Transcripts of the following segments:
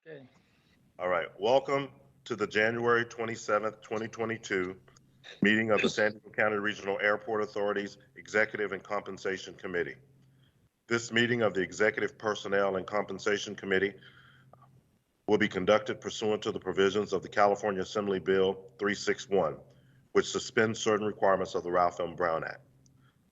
Okay. All right. Welcome to the January 27th, 2022 meeting of the San Diego County Regional Airport Authority's Executive and Compensation Committee. This meeting of the Executive Personnel and Compensation Committee will be conducted pursuant to the provisions of the California Assembly Bill 361, which suspends certain requirements of the Ralph M. Brown Act.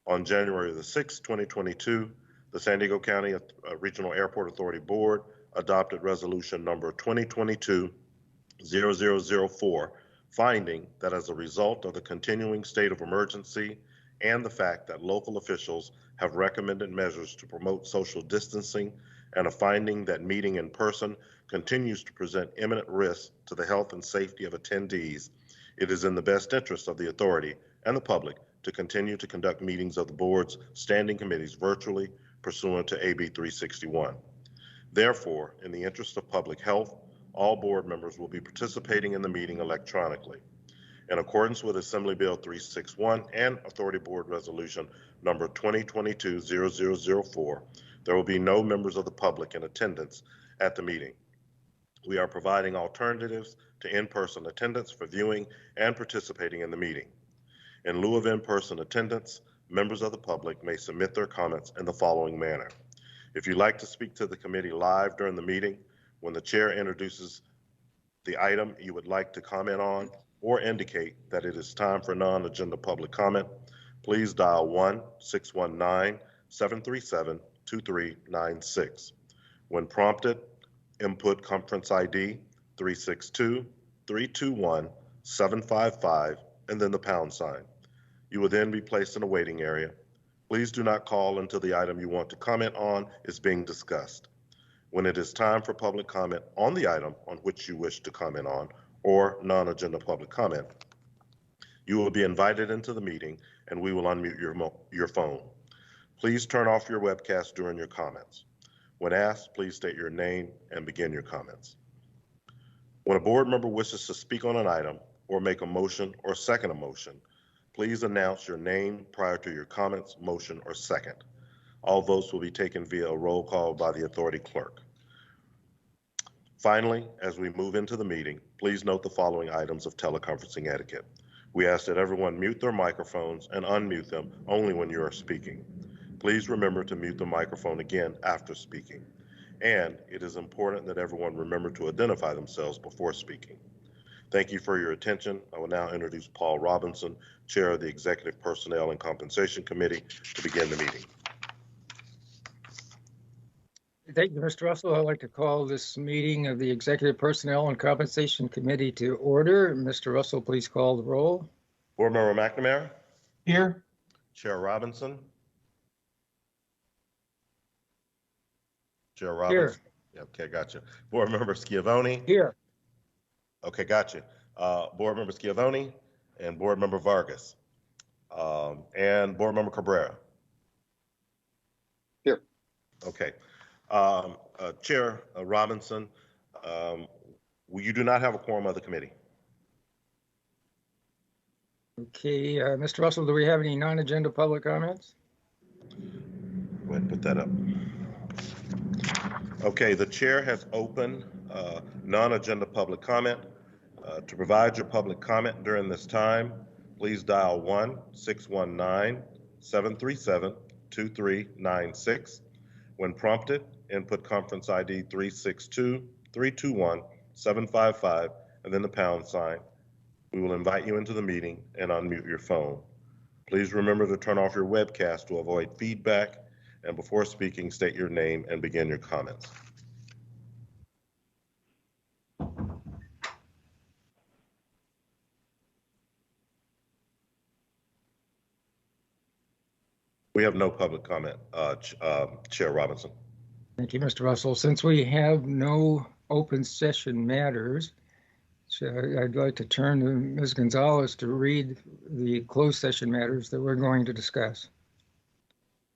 On January the 6th, 2022, the San Diego County Regional Airport Authority Board adopted resolution number 2022-0004, finding that as a result of the continuing state of emergency and the fact that local officials have recommended measures to promote social distancing and a finding that meeting in person continues to present imminent risk to the health and safety of attendees, it is in the best interest of the authority and the public to continue to conduct meetings of the board's standing committees virtually pursuant to AB 361. Therefore, in the interest of public health, all board members will be participating in the meeting electronically. In accordance with Assembly Bill 361 and Authority Board Resolution number 2022-0004, there will be no members of the public in attendance at the meeting. We are providing alternatives to in-person attendance for viewing and participating in the meeting. In lieu of in-person attendance, members of the public may submit their comments in the following manner. If you'd like to speak to the committee live during the meeting, when the chair introduces the item you would like to comment on or indicate that it is time for non-agenda public comment, please dial 1-619-737-2396. When prompted, input conference ID 362-321-755 and then the pound sign. You will then be placed in a waiting area. Please do not call until the item you want to comment on is being discussed. When it is time for public comment on the item on which you wish to comment on or non-agenda public comment, you will be invited into the meeting and we will unmute your phone. Please turn off your webcast during your comments. When asked, please state your name and begin your comments. When a board member wishes to speak on an item or make a motion or second a motion, please announce your name prior to your comments, motion, or second. All votes will be taken via a roll call by the authority clerk. Finally, as we move into the meeting, please note the following items of teleconferencing etiquette. We ask that everyone mute their microphones and unmute them only when you are speaking. Please remember to mute the microphone again after speaking. And it is important that everyone remember to identify themselves before speaking. Thank you for your attention. I will now introduce Paul Robinson, Chair of the Executive Personnel and Compensation Committee, to begin the meeting. Thank you, Mr. Russell. I'd like to call this meeting of the Executive Personnel and Compensation Committee to order. Mr. Russell, please call the roll. Board Member McNamara? Here. Chair Robinson? Chair Robinson? Here. Okay, gotcha. Board Member Schiavone? Here. Okay, gotcha. Board Member Schiavone and Board Member Vargas and Board Member Cabrera. Here. Okay. Chair Robinson, you do not have a quorum of the committee. Okay, Mr. Russell, do we have any non-agenda public comments? Go ahead and put that up. Okay, the chair has opened non-agenda public comment. To provide your public comment during this time, please dial 1-619-737-2396. When prompted, input conference ID 362-321-755 and then the pound sign. We will invite you into the meeting and unmute your phone. Please remember to turn off your webcast to avoid feedback, and before speaking, state your name and begin your comments. We have no public comment, Chair Robinson. Thank you, Mr. Russell. Since we have no open session matters, I'd like to turn to Ms. Gonzalez to read the closed session matters that we're going to discuss.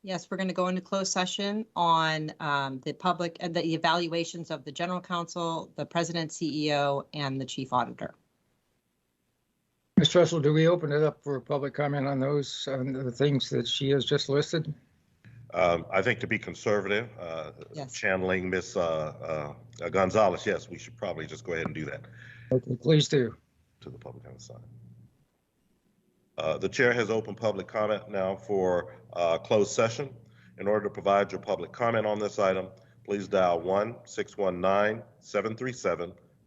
Yes, we're going to go into closed session on the public and the evaluations of the general counsel, the president, CEO, and the chief auditor. Mr. Russell, do we open it up for public comment on those, on the things that she has just listed? I think to be conservative, Yes. channeling Miss Gonzalez, yes, we should probably just go ahead and do that Okay, please do. to the public on the side. The chair has opened public comment now for closed session. In order to provide your public comment on this item, please dial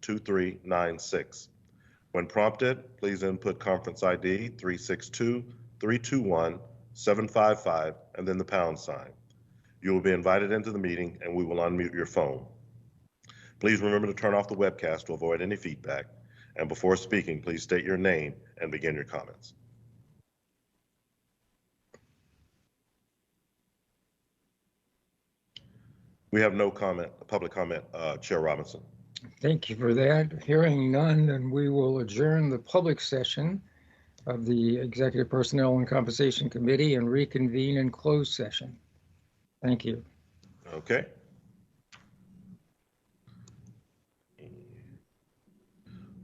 1-619-737-2396. When prompted, please input conference ID 362-321-755 and then the pound sign. You will be invited into the meeting and we will unmute your phone. Please remember to turn off the webcast to avoid any feedback. And before speaking, please state your name and begin your comments. We have no public comment, Chair Robinson. Thank you for that. Hearing none, then we will adjourn the public session of the Executive Personnel and Compensation Committee and reconvene in closed session. Thank you. Okay.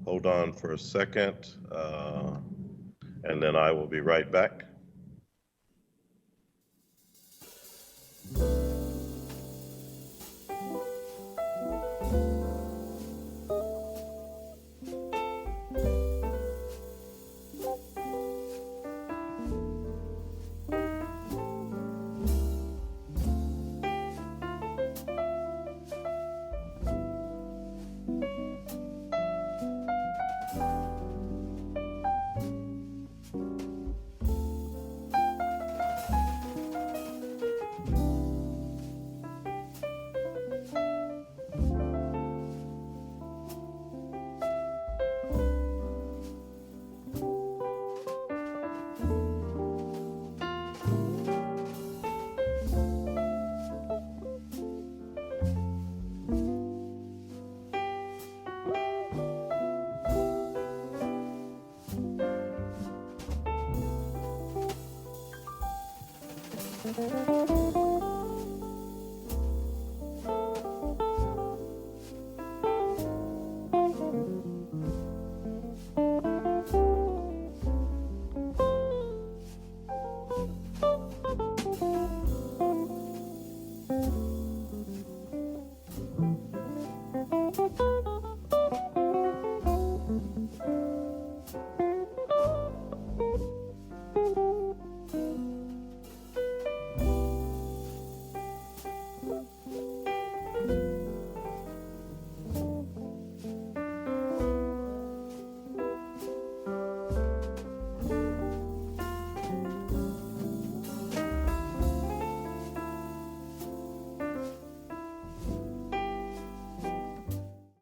Hold on for a second, and then I will be right back.